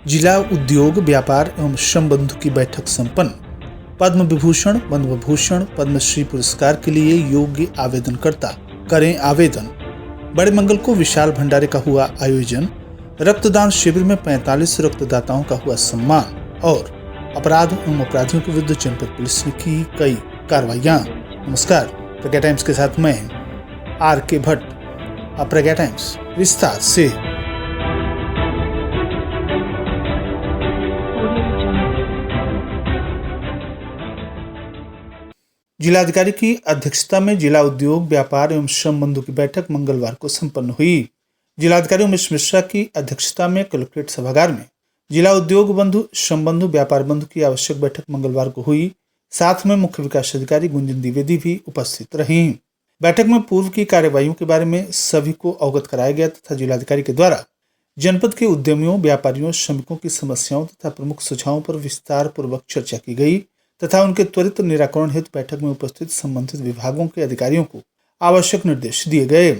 जिला उद्योग व्यापार एवं श्रम बंधु की बैठक संपन्न। पद्म विभूषण, पद्म भूषण, पद्मश्री पुरस्कार के लिए योग्य आवेदनकर्ता करें आवेदन। बड़े मंगल को विशाल भंडारे का हुआ आयोजन। रक्तदान शिविर में 45 रक्तदाताओं का हुआ सम्मान। और अपराध एवं अपराधियों के विरुद्ध जनपद पुलिस ने की कई कार्रवाइयां। नमस्कार, प्रज्ञा टाइम्स के साथ मैं RK भट्ट। अब प्रज्ञा टाइम्स विस्तार से। जिलाधिकारी की अध्यक्षता में जिला उद्योग व्यापार एवं श्रम बंधु की बैठक मंगलवार को संपन्न हुई। जिलाधिकारी उमेश मिश्रा की अध्यक्षता में कलेक्ट्रेट सभागार में जिला उद्योग बंधु, श्रम बंधु, व्यापार बंधु की आवश्यक बैठक मंगलवार को हुई। साथ में मुख्य विकास अधिकारी गुंजन द्विवेदी भी उपस्थित रही। बैठक में पूर्व की कार्यवाहियों के बारे में सभी को अवगत कराया गया तथा जिलाधिकारी के द्वारा जनपद के उद्यमियों, व्यापारियों, श्रमिकों की समस्याओं तथा प्रमुख सुझावों पर विस्तार पूर्वक चर्चा की गई तथा उनके त्वरित निराकरण हेतु बैठक में उपस्थित संबंधित विभागों के अधिकारियों को आवश्यक निर्देश दिए गए।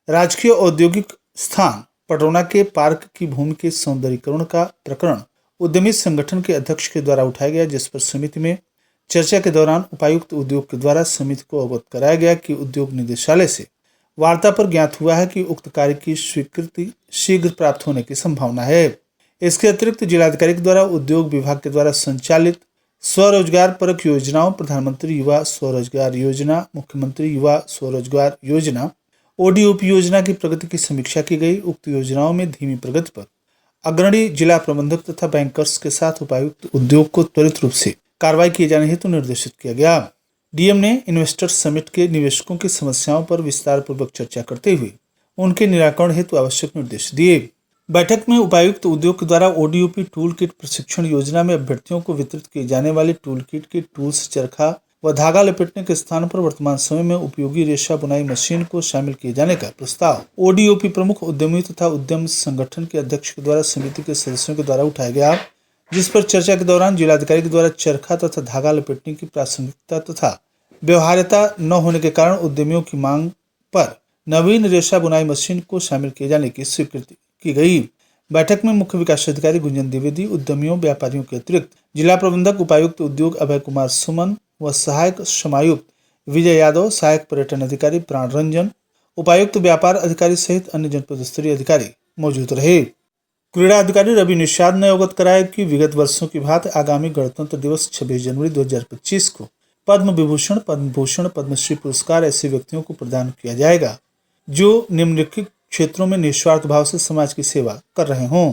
राजकीय औद्योगिक स्थान पटरौना के पार्क की भूमि के सौंदर्यीकरण का प्रकरण उद्यमी संगठन के अध्यक्ष के द्वारा उठाया गया, जिस पर समिति में चर्चा के दौरान उपायुक्त उद्योग के द्वारा समिति को अवगत कराया गया कि उद्योग निदेशालय से वार्ता पर ज्ञात हुआ है कि उक्त कार्य की स्वीकृति शीघ्र प्राप्त होने की संभावना है। इसके अतिरिक्त जिलाधिकारी के द्वारा उद्योग विभाग के द्वारा संचालित स्वरोजगार परक योजनाओं, प्रधानमंत्री युवा स्वरोजगार योजना, मुख्यमंत्री युवा स्वरोजगार योजना, ODOP योजना की प्रगति की समीक्षा की गई। उक्त योजनाओं में धीमी प्रगति पर अग्रणी जिला प्रबंधक तथा बैंकर्स के साथ उपायुक्त उद्योग को त्वरित रूप से कार्रवाई किए जाने हेतु निर्देशित किया गया। DM ने इन्वेस्टर समिट के निवेशकों की समस्याओं पर विस्तार पूर्वक चर्चा करते हुए उनके निराकरण हेतु आवश्यक निर्देश दिए। बैठक में उपायुक्त उद्योग के द्वारा ODOP टूल किट प्रशिक्षण योजना में अभ्यर्थियों को वितरित किए जाने वाले टूल किट के टूल्स, चरखा व धागा लपेटने के स्थान पर वर्तमान समय में उपयोगी रेशा बुनाई मशीन को शामिल किए जाने का प्रस्ताव ODOP प्रमुख उद्यमी तथा उद्यम संगठन के अध्यक्ष के द्वारा समिति के सदस्यों के द्वारा उठाया गया, जिस पर चर्चा के दौरान जिलाधिकारी के द्वारा चरखा तथा धागा लपेटने की प्रासंगिकता तथा व्यवहार्यता न होने के कारण उद्यमियों की मांग पर नवीन रेशा बुनाई मशीन को शामिल किए जाने की स्वीकृति की गई। बैठक में मुख्य विकास अधिकारी गुंजन द्विवेदी, उद्यमियों, व्यापारियों के अतिरिक्त जिला प्रबंधक उपायुक्त उद्योग अभय कुमार सुमन व सहायक श्रमायुक्त विजय यादव, सहायक पर्यटन अधिकारी प्राण रंजन, उपायुक्त व्यापार अधिकारी सहित अन्य जनपद स्तरीय अधिकारी मौजूद रहे। क्रीड़ा अधिकारी रवि निषाद ने अवगत कराया कि विगत वर्षों की भांति आगामी गणतंत्र दिवस 26 जनवरी 2025 को पद्म विभूषण, पद्म भूषण, पद्मश्री पुरस्कार ऐसे व्यक्तियों को प्रदान किया जाएगा जो निम्नलिखित क्षेत्रों में निस्वार्थ भाव से समाज की सेवा कर रहे हों।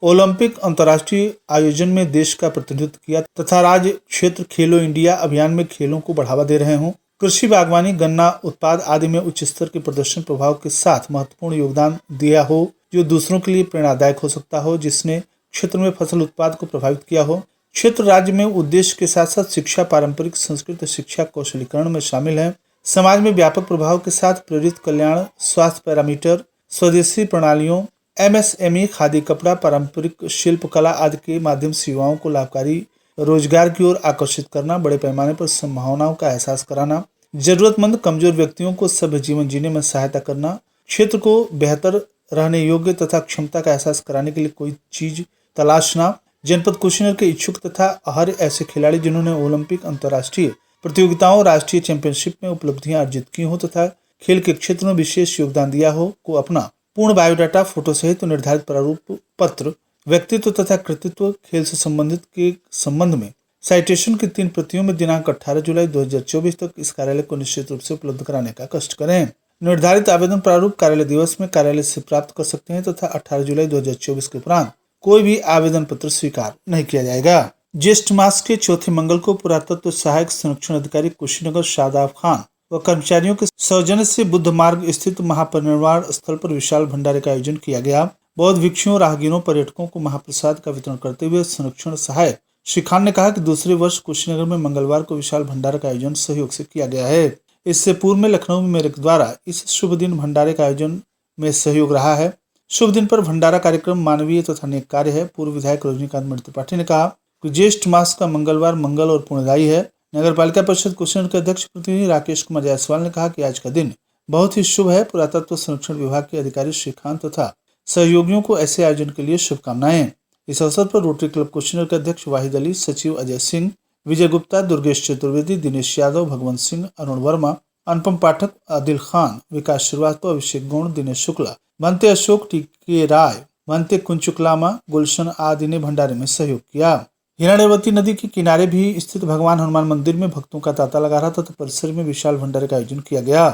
ओलंपिक अंतर्राष्ट्रीय आयोजन में देश का प्रतिनिधित्व किया तथा राज्य क्षेत्र खेलो इंडिया अभियान में खेलों को बढ़ावा दे रहे हों। कृषि, बागवानी, गन्ना उत्पाद आदि में उच्च स्तर के प्रदर्शन प्रभाव के साथ महत्वपूर्ण योगदान दिया हो, जो दूसरों के लिए प्रेरणादायक हो सकता हो, जिसने क्षेत्र में फसल उत्पाद को प्रभावित किया हो। क्षेत्र राज्य में उद्देश्य के साथ साथ शिक्षा, पारंपरिक संस्कृत शिक्षा कौशलीकरण में शामिल है। समाज में व्यापक प्रभाव के साथ प्रेरित कल्याण, स्वास्थ्य पैरामीटर, स्वदेशी प्रणालियों, MSME, खादी कपड़ा, पारंपरिक शिल्प कला आदि के माध्यम से युवाओं को लाभकारी रोजगार की ओर आकर्षित करना, बड़े पैमाने पर संभावनाओं का एहसास कराना, जरूरतमंद कमजोर व्यक्तियों को सभ्य जीवन जीने में सहायता करना, क्षेत्र को बेहतर रहने योग्य तथा क्षमता का एहसास कराने के लिए कोई चीज तलाशना। जनपद कुशीनगर के इच्छुक तथा अहर्य ऐसे खिलाड़ी जिन्होंने ओलंपिक, अंतर्राष्ट्रीय प्रतियोगिताओं, राष्ट्रीय चैंपियनशिप में उपलब्धियां अर्जित की हो तथा खेल के क्षेत्र में विशेष योगदान दिया हो, को अपना पूर्ण बायोडाटा, फोटो सहित निर्धारित प्रारूप पत्र, व्यक्तित्व तथा कृतित्व, खेल से संबंधित के संबंध में साइटेशन की 3 प्रतियों में दिनांक 18 जुलाई 2024 तक इस कार्यालय को निश्चित रूप से उपलब्ध कराने का कष्ट करें। निर्धारित आवेदन प्रारूप कार्यालय दिवस में कार्यालय से प्राप्त कर सकते हैं तथा 18 जुलाई 2024 के उपरांत कोई भी आवेदन पत्र स्वीकार नहीं किया जाएगा। ज्येष्ठ मास के चौथे मंगल को पुरातत्व सहायक संरक्षण अधिकारी कुशीनगर शादाब खान व कर्मचारियों के सौजन्य से बुद्ध मार्ग स्थित महापरिनिर्वाण स्थल पर विशाल भंडारे का आयोजन किया गया। बौद्ध भिक्षुओं, राहगीरों, पर्यटकों को महाप्रसाद का वितरण करते हुए संरक्षण सहायक श्री खान ने कहा कि दूसरे वर्ष कुशीनगर में मंगलवार को विशाल भंडारा का आयोजन सहयोग से किया गया है। इससे पूर्व में लखनऊ में मेरे द्वारा इस शुभ दिन भंडारे का आयोजन में सहयोग रहा है। शुभ दिन पर भंडारा कार्यक्रम मानवीय तथा नेक कार्य है। पूर्व विधायक रजनीकांत मृत्यु त्रिपाठी ने कहा कि ज्येष्ठ मास का मंगलवार मंगल और पुण्यदायी है। नगर पालिका परिषद कुशीनगर के अध्यक्ष प्रतिनिधि राकेश कुमार जायसवाल ने कहा कि आज का दिन बहुत ही शुभ है। पुरातत्व संरक्षण विभाग के अधिकारी श्रीकांत तथा सहयोगियों को ऐसे आयोजन के लिए शुभकामनाएं। इस अवसर पर रोटरी क्लब कुशीनगर के अध्यक्ष वाहिद अली, सचिव अजय सिंह, विजय गुप्ता, दुर्गेश चतुर्वेदी, दिनेश यादव, भगवंत सिंह, अरुण वर्मा, अनुपम पाठक, आदिल खान, विकास श्रीवास्तव, अभिषेक गौड़, दिनेश शुक्ला, बनते अशोक, टीके राय, बनते कुंचुकलामा, गुलशन आदि ने भंडारे में सहयोग किया। हिरण्यवती नदी के किनारे भी स्थित भगवान हनुमान मंदिर में भक्तों का तांता लगा रहा था तो परिसर में विशाल भंडारे का आयोजन किया गया।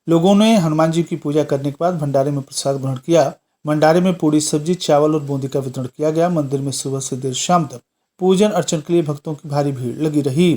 लोगों ने हनुमान जी की पूजा करने के बाद भंडारे में प्रसाद ग्रहण किया। भंडारे में पूरी, सब्जी, चावल और बूंदी का वितरण किया गया। मंदिर में सुबह से देर शाम तक पूजन अर्चन के लिए भक्तों की भारी भीड़ लगी रही।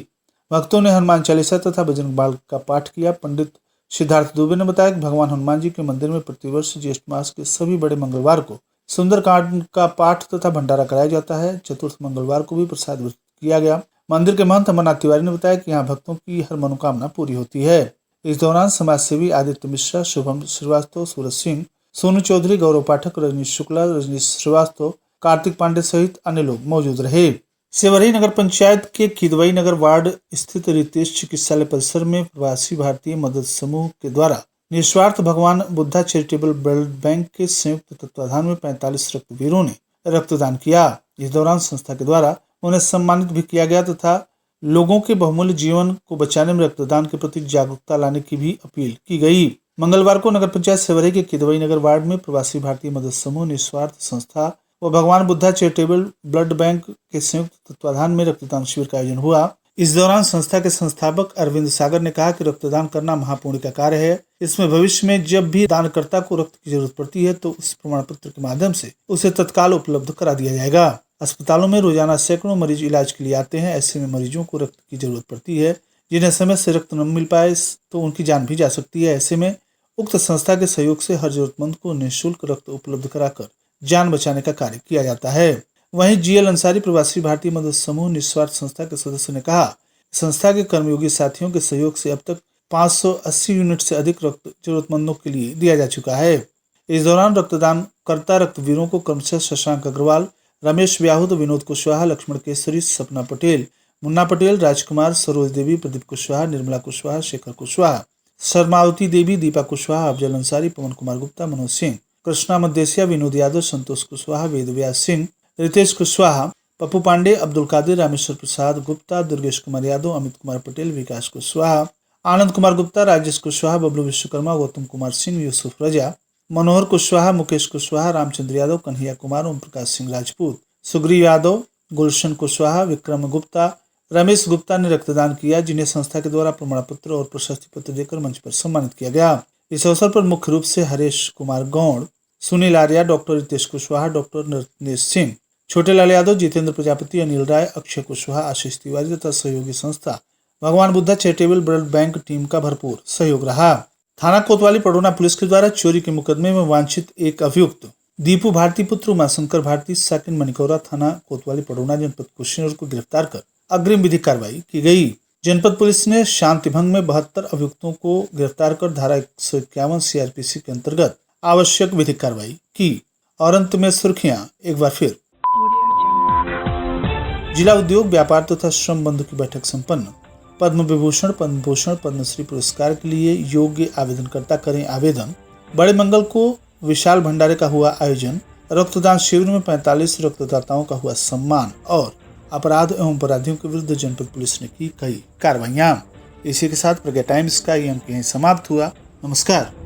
भक्तों ने हनुमान चालीसा तथा बजरंग बाण का पाठ किया। पंडित सिद्धार्थ दुबे ने बताया कि भगवान हनुमान जी के मंदिर में प्रतिवर्ष ज्येष्ठ मास के सभी बड़े मंगलवार को सुंदरकांड का पाठ तथा भंडारा कराया जाता है। चतुर्थ मंगलवार को भी प्रसाद वितरित किया गया। मंदिर के महंत अमरनाथ तिवारी ने बताया कि यहाँ भक्तों की हर मनोकामना पूरी होती है। इस दौरान समाज सेवी आदित्य मिश्रा, शुभम श्रीवास्तव, सूरज सिंह, सोनू चौधरी, गौरव पाठक, रजनीश शुक्ला, रजनीश श्रीवास्तव, कार्तिक पांडे सहित अन्य लोग मौजूद रहे। सेवरी नगर पंचायत के किदवई नगर वार्ड स्थित रितेश चिकित्सालय परिसर में प्रवासी भारतीय मदद समूह के द्वारा निस्वार्थ भगवान बुद्धा चैरिटेबल ब्लड बैंक के संयुक्त तत्वाधान में 45 रक्तवीरों ने रक्तदान किया। इस दौरान संस्था के द्वारा उन्हें सम्मानित भी किया गया तथा लोगों के बहुमूल्य जीवन को बचाने में रक्तदान के प्रति जागरूकता लाने की भी अपील की गई। मंगलवार को नगर पंचायत सेवरी के किदवई नगर वार्ड में प्रवासी भारतीय मदद समूह निस्वार्थ संस्था व भगवान बुद्धा चैरिटेबल ब्लड बैंक के संयुक्त तत्वाधान में रक्तदान शिविर का आयोजन हुआ। इस दौरान संस्था के संस्थापक अरविंद सागर ने कहा कि रक्तदान करना महापुण्य का कार्य है। इसमें भविष्य में जब भी दानकर्ता को रक्त की जरूरत पड़ती है तो उस प्रमाण पत्र के माध्यम से उसे तत्काल उपलब्ध करा दिया जाएगा। अस्पतालों में रोजाना सैकड़ों मरीज इलाज के लिए आते हैं। ऐसे में मरीजों को रक्त की जरूरत पड़ती है, जिन्हें समय से रक्त न मिल पाए तो उनकी जान भी जा सकती है। ऐसे में उक्त संस्था के सहयोग से हर जरूरतमंद को निःशुल्क रक्त उपलब्ध कराकर जान बचाने का कार्य किया जाता है। वहीं जीएल अंसारी, प्रवासी भारतीय मदद समूह निस्वार्थ संस्था के सदस्य ने कहा, संस्था के कर्मयोगी साथियों के सहयोग से अब तक 580 यूनिट से अधिक रक्त जरूरतमंदों के लिए दिया जा चुका है। इस दौरान रक्तदान करता रक्तवीरों को क्रमशः शशांक अग्रवाल, रमेश व्याहुद, विनोद कुशवाहा, लक्ष्मण केसरी, सपना पटेल, मुन्ना पटेल, राजकुमार, सरोज देवी, प्रदीप कुशवाहा, निर्मला कुशवाहा, शेखर कुशवाहा, शर्मावती देवी, दीपा कुशवाहा, अफजल अंसारी, पवन कुमार गुप्ता, मनोज सिंह, कृष्णा मदेसिया, विनोद यादव, संतोष कुशवाहा, वेदव्यास सिंह, रितेश कुशवाहा, पप्पू पांडे, अब्दुल कादिर, रामेश्वर प्रसाद गुप्ता, दुर्गेश कुमार यादव, अमित कुमार पटेल, विकास कुशवाहा, आनंद कुमार गुप्ता, राजेश कुशवाहा, बबलू विश्वकर्मा, गौतम कुमार सिंह, यूसुफ रजा, मनोहर कुशवाहा, मुकेश कुशवाहा, रामचंद्र यादव, कन्हैया कुमार, ओम प्रकाश सिंह राजपूत, सुग्रीव यादव, गुलशन कुशवाहा, विक्रम गुप्ता, रमेश गुप्ता ने रक्तदान किया, जिन्हें संस्था के द्वारा प्रमाण पत्र और प्रशस्ति पत्र देकर मंच पर सम्मानित किया गया। इस अवसर पर मुख्य रूप से हरेश कुमार गौड़, सुनील आर्या, डॉक्टर रितेश कुशवाहा, डॉक्टर नरनेश सिंह, छोटे लाल यादव, जितेंद्र प्रजापति, अनिल राय, अक्षय कुशवाहा, आशीष तिवारी तथा सहयोगी संस्था भगवान Buddha charitable blood bank team का भरपूर सहयोग रहा। थाना कोतवाली पडोना पुलिस के द्वारा चोरी के मुकदमे में वांछित एक अभियुक्त दीपू भारती पुत्र उमाशंकर भारती, साकिन मनिकौरा, थाना कोतवाली पडोना, जनपद कुशीनगर को गिरफ्तार कर अग्रिम विधिक कार्रवाई की गई। जनपद पुलिस ने शांति भंग में 72 अभियुक्तों को गिरफ्तार कर धारा 151 सीआरपीसी के अंतर्गत आवश्यक विधिक कार्रवाई की। और अंत में सुर्खियां एक बार फिर। जिला उद्योग व्यापार तथा श्रम बंधु की बैठक संपन्न। पद्म विभूषण, पद्म भूषण, पद्मश्री पुरस्कार के लिए योग्य आवेदनकर्ता करें आवेदन। बड़े मंगल को विशाल भंडारे का हुआ आयोजन। रक्तदान शिविर में 45 रक्तदाताओं का हुआ सम्मान। और अपराध एवं अपराधियों के विरुद्ध जनपद पुलिस ने की कई कार्रवाइयां। इसी के साथ प्रज्ञा टाइम्स का ये अंक यहीं समाप्त हुआ। नमस्कार।